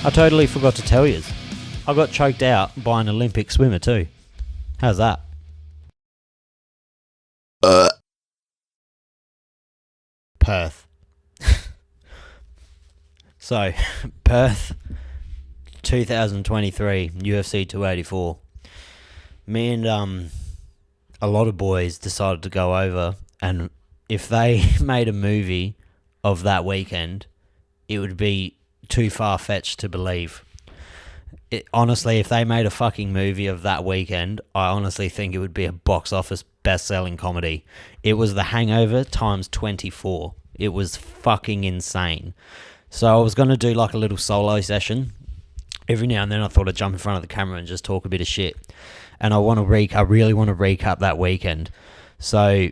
I totally forgot to tell you. I got choked out by an Olympic swimmer too. How's that? Perth. So, Perth, 2023, UFC 284. Me and a lot of boys decided to go over, and if they made a movie of that weekend, it would be too far-fetched to believe. Honestly, if they made a fucking movie of that weekend, I honestly think it would be a box office best-selling comedy. It was The Hangover times 24. It was fucking insane. So I was going to do like a little solo session. Every now and then I thought I'd jump in front of the camera and just talk a bit of shit. And I really want to recap that weekend. So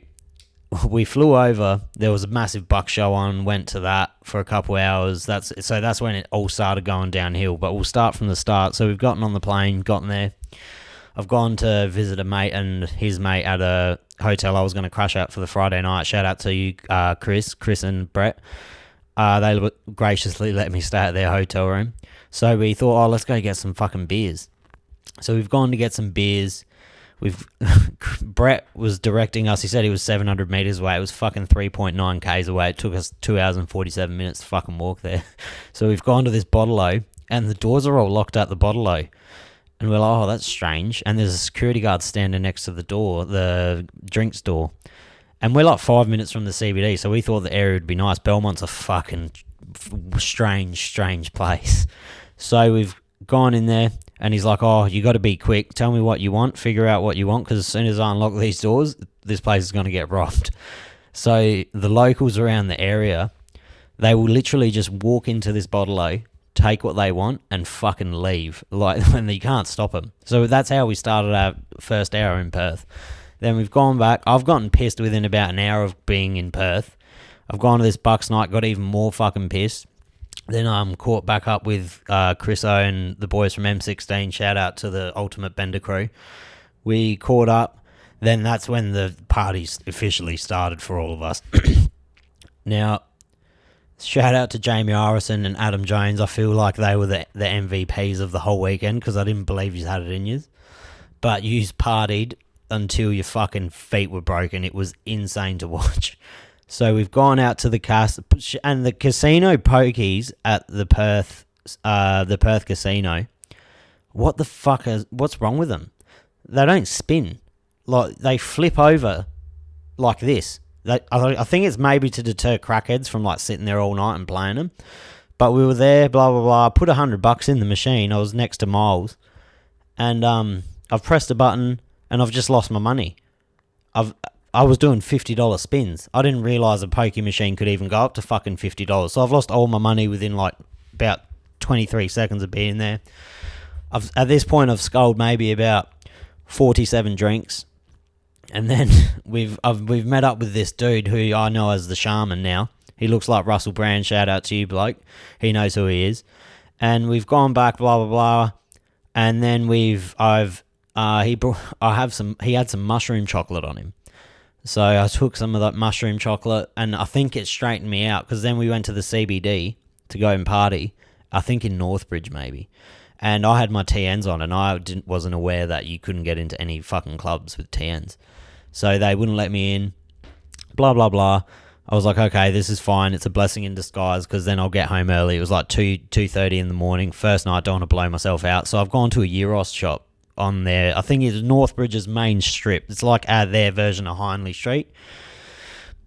we flew over. There was a massive buck show on. Went to that for a couple hours. That's when it all started going downhill. But we'll start from the start. So we've gotten on the plane, gotten there. I've gone to visit a mate and his mate at a hotel I was going to crash out for the Friday night. Shout out to you, Chris and Brett. They graciously let me stay at their hotel room. So we thought, let's go get some fucking beers. So we've gone to get some beers. Brett was directing us. He said he was 700 meters away. It was fucking 3.9 k's away. It took us 2 hours and 47 minutes to fucking walk there. So we've gone to this bottle-o, and the doors are all locked at the bottle-o. And we're like, that's strange. And there's a security guard standing next to the door, the drinks door. And we're like 5 minutes from the CBD, so we thought the area would be nice. Belmont's a fucking strange place. So we've gone in there, and he's like, you got to be quick. Tell me what you want. Figure out what you want, because as soon as I unlock these doors, this place is going to get robbed. So the locals around the area, they will literally just walk into this bottle-o, take what they want, and fucking leave. Like, when you can't stop them. So that's how we started our first hour in Perth. Then we've gone back. I've gotten pissed within about an hour of being in Perth. I've gone to this Bucks night, got even more fucking pissed. Then I'm caught back up with Chriso and the boys from M16. Shout out to the Ultimate Bender crew. We caught up. Then that's when the party officially started for all of us. Now, shout out to Jamie Arison and Adam Jones. I feel like they were the MVPs of the whole weekend, because I didn't believe you had it in you. But yous partied until your fucking feet were broken. It was insane to watch. So we've gone out to the and the casino pokies at the Perth casino. What the fuck what's wrong with them? They don't spin. Like, they flip over like this. I think it's maybe to deter crackheads from like sitting there all night and playing them. But we were there, blah blah blah. I put $100 in the machine. I was next to Miles, and I've pressed a button. And I've just lost my money. I was doing $50 spins. I didn't realise a pokie machine could even go up to fucking $50. So I've lost all my money within like about 23 seconds of being there. At this point, I've sculled maybe about 47 drinks. And then we've met up with this dude who I know as the Shaman now. He looks like Russell Brand. Shout out to you, bloke. He knows who he is. And we've gone back, blah blah blah. And then he had some mushroom chocolate on him. So I took some of that mushroom chocolate, and I think it straightened me out, because then we went to the CBD to go and party, I think in Northbridge maybe. And I had my TNs on, and I wasn't aware that you couldn't get into any fucking clubs with TNs. So they wouldn't let me in, blah, blah, blah. I was like, okay, this is fine. It's a blessing in disguise, because then I'll get home early. It was like 2:30 in the morning. First night, I don't want to blow myself out. So I've gone to a Euros shop on there. I think it's Northbridge's main strip. It's like their version of Hindley Street,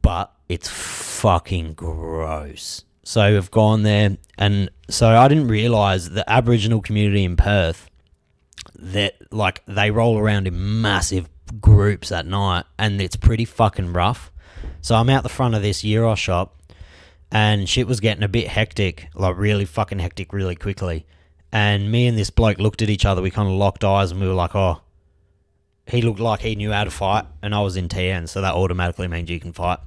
but it's fucking gross. So I've gone there, and so I didn't realise the Aboriginal community in Perth, that like they roll around in massive groups at night, and it's pretty fucking rough. So I'm out the front of this Euros shop, and shit was getting a bit hectic, like really fucking hectic really quickly. And me and this bloke looked at each other. We kind of locked eyes, and we were like, he looked like he knew how to fight, and I was in TN, so that automatically means you can fight.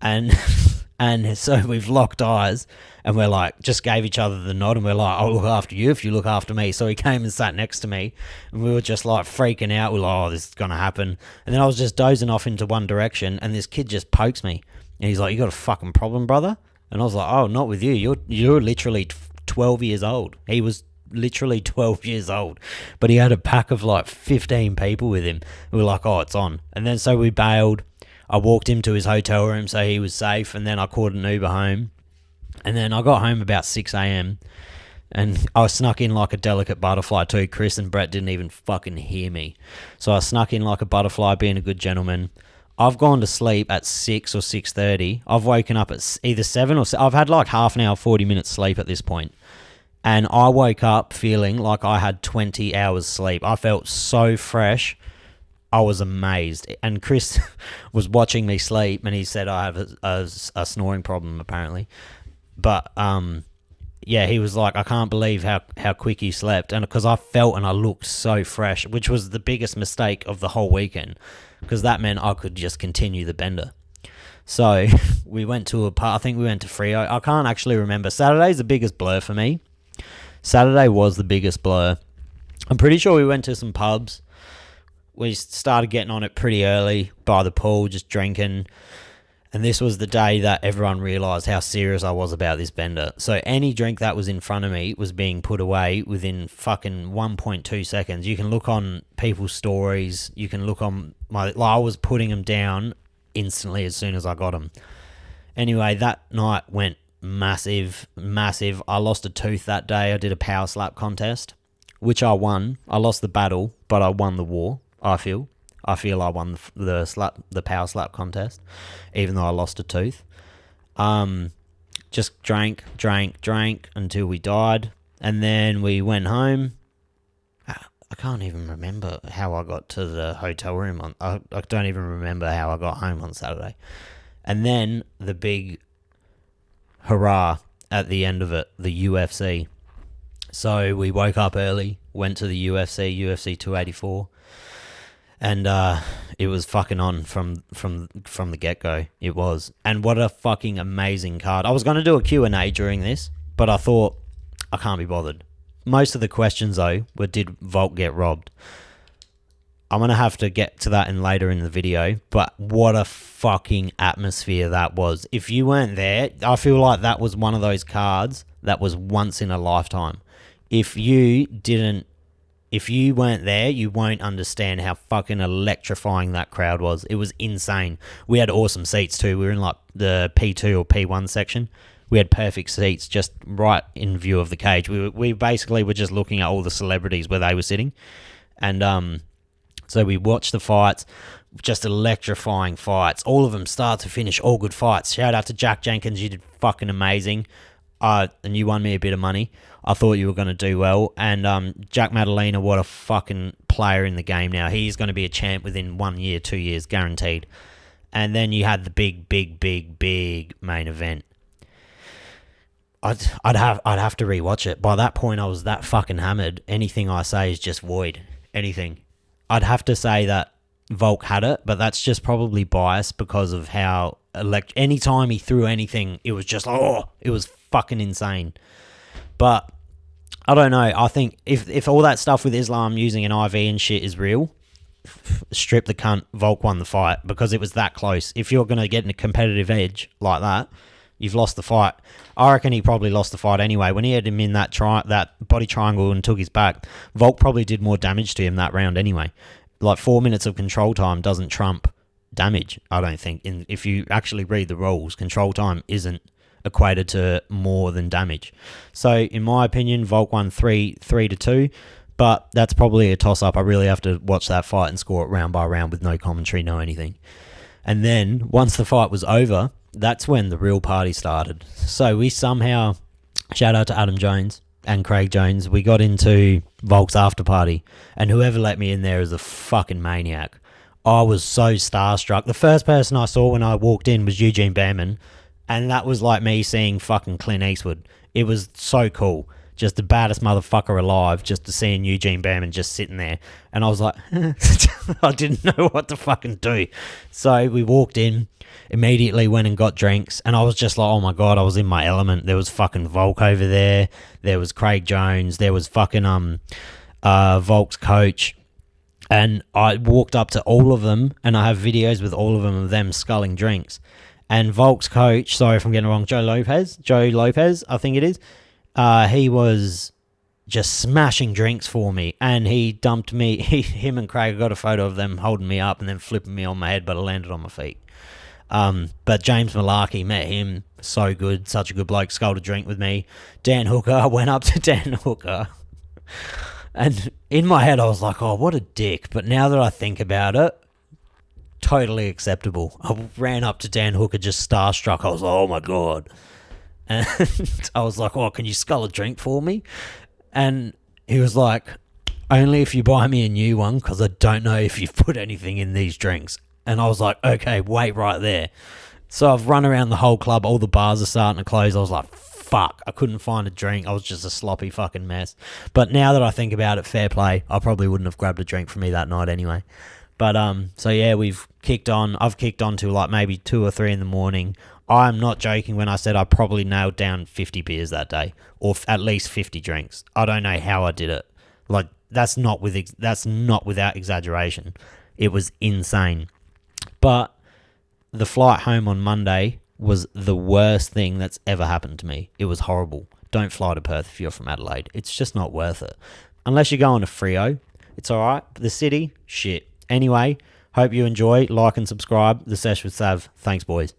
And so we've locked eyes, and we're like, just gave each other the nod, and we're like, I'll look after you if you look after me. So he came and sat next to me, and we were just like freaking out. We're like, this is going to happen. And then I was just dozing off into one direction, and this kid just pokes me. And he's like, you got a fucking problem, brother? And I was like, not with you. You're literally 12 years old. He was literally 12 years old, but he had a pack of like 15 people with him. We were like, oh, it's on. And then so we bailed. I walked him to his hotel room so he was safe, and then I called an Uber home. And then I got home about 6 a.m. and I snuck in like a delicate butterfly too. Chris and Brett didn't even fucking hear me. So I snuck in like a butterfly, being a good gentleman. I've gone to sleep at 6 or 6:30. I've woken up at either 7 or 6. I've had like half an hour, 40 minutes sleep at this point. And I woke up feeling like I had 20 hours sleep. I felt so fresh. I was amazed. And Chris was watching me sleep, and he said I have a snoring problem apparently. But yeah, he was like, I can't believe how quick you slept. And because I felt and I looked so fresh, which was the biggest mistake of the whole weekend, because that meant I could just continue the bender. So we went to I think we went to Freo. I can't actually remember. Saturday's the biggest blur for me. Saturday was the biggest blur. I'm pretty sure we went to some pubs. We started getting on it pretty early by the pool, just drinking. And this was the day that everyone realised how serious I was about this bender. So any drink that was in front of me was being put away within fucking 1.2 seconds. You can look on people's stories. You can look on I was putting them down instantly as soon as I got them. Anyway, that night went massive. I lost a tooth that day. I did a power slap contest, which I won. I lost the battle, but I won the war, I feel I won the power slap contest, even though I lost a tooth. Just drank until we died, and then we went home. I can't even remember how I got to the hotel room. I don't even remember how I got home on Saturday. And then the big hurrah at the end of it, the UFC. So we woke up early, went to the UFC 284. And it was fucking on from the get-go. It was. And what a fucking amazing card. I was going to do a Q&A during this, but I thought I can't be bothered. Most of the questions, though, were, did Volk get robbed? I'm going to have to get to that later in the video, but what a fucking atmosphere that was. If you weren't there, I feel like that was one of those cards that was once in a lifetime. If you weren't there, you won't understand how fucking electrifying that crowd was. It was insane. We had awesome seats too. We were in like the P2 or P1 section. We had perfect seats just right in view of the cage. We basically were just looking at all the celebrities where they were sitting. And so we watched the fights, just electrifying fights. All of them start to finish, all good fights. Shout out to Jack Jenkins. You did fucking amazing. And you won me a bit of money. I thought you were going to do well. And Jack Madalena, what a fucking player in the game now. He's going to be a champ within 1 year, 2 years, guaranteed. And then you had the big main event. I'd have to rewatch it. By that point, I was that fucking hammered. Anything I say is just void. Anything. I'd have to say that Volk had it, but that's just probably biased because of how anytime he threw anything, it was just it was fucking insane. But I don't know. I think if all that stuff with Islam using an IV and shit is real, strip the cunt, Volk won the fight because it was that close. If you're going to get in a competitive edge like that, you've lost the fight. I reckon he probably lost the fight anyway. When he had him in that body triangle and took his back, Volk probably did more damage to him that round anyway. Like 4 minutes of control time doesn't trump damage, I don't think. If you actually read the rules, control time isn't equated to more than damage. So in my opinion, Volk won 3-2, but that's probably a toss-up. I really have to watch that fight and score it round by round with no commentary, no anything. And then once the fight was over, that's when the real party started. So we somehow, shout out to Adam Jones and Craig Jones, we got into Volk's after party, and whoever let me in there is a fucking maniac. I was so starstruck. The first person I saw when I walked in was Eugene Behrman, and that was like me seeing fucking Clint Eastwood. It was so cool. Just the baddest motherfucker alive, just to seeing Eugene Behrman just sitting there. And I was like, I didn't know what to fucking do. So we walked in, immediately went and got drinks, and I was just like, oh my God, I was in my element. There was fucking Volk over there. There was Craig Jones. There was fucking Volk's coach. And I walked up to all of them, and I have videos with all of them sculling drinks. And Volk's coach, sorry if I'm getting it wrong, Joe Lopez, I think it is. He was just smashing drinks for me, and he dumped me. Him and Craig, I got a photo of them holding me up and then flipping me on my head, but I landed on my feet. But James Malarkey, met him, so good, such a good bloke, sculled a drink with me. Dan Hooker, I went up to Dan Hooker, and in my head I was like, oh, what a dick. But now that I think about it, totally acceptable. I ran up to Dan Hooker just starstruck. I was like, oh my God. And I was like, oh, can you scull a drink for me? And he was like, only if you buy me a new one, because I don't know if you've put anything in these drinks. And I was like, okay, wait right there. So I've run around the whole club. All the bars are starting to close. I was like, fuck, I couldn't find a drink. I was just a sloppy fucking mess. But now that I think about it, fair play. I probably wouldn't have grabbed a drink for me that night anyway. But, so yeah, we've kicked on. I've kicked on to like maybe 2 or 3 in the morning. I'm not joking when I said I probably nailed down 50 beers that day, or at least 50 drinks. I don't know how I did it. Like, that's not without exaggeration. It was insane. But the flight home on Monday was the worst thing that's ever happened to me. It was horrible. Don't fly to Perth if you're from Adelaide. It's just not worth it. Unless you're going to Freo, it's alright. The city, shit. Anyway, hope you enjoy. Like and subscribe. The Sesh with Sav. Thanks, boys.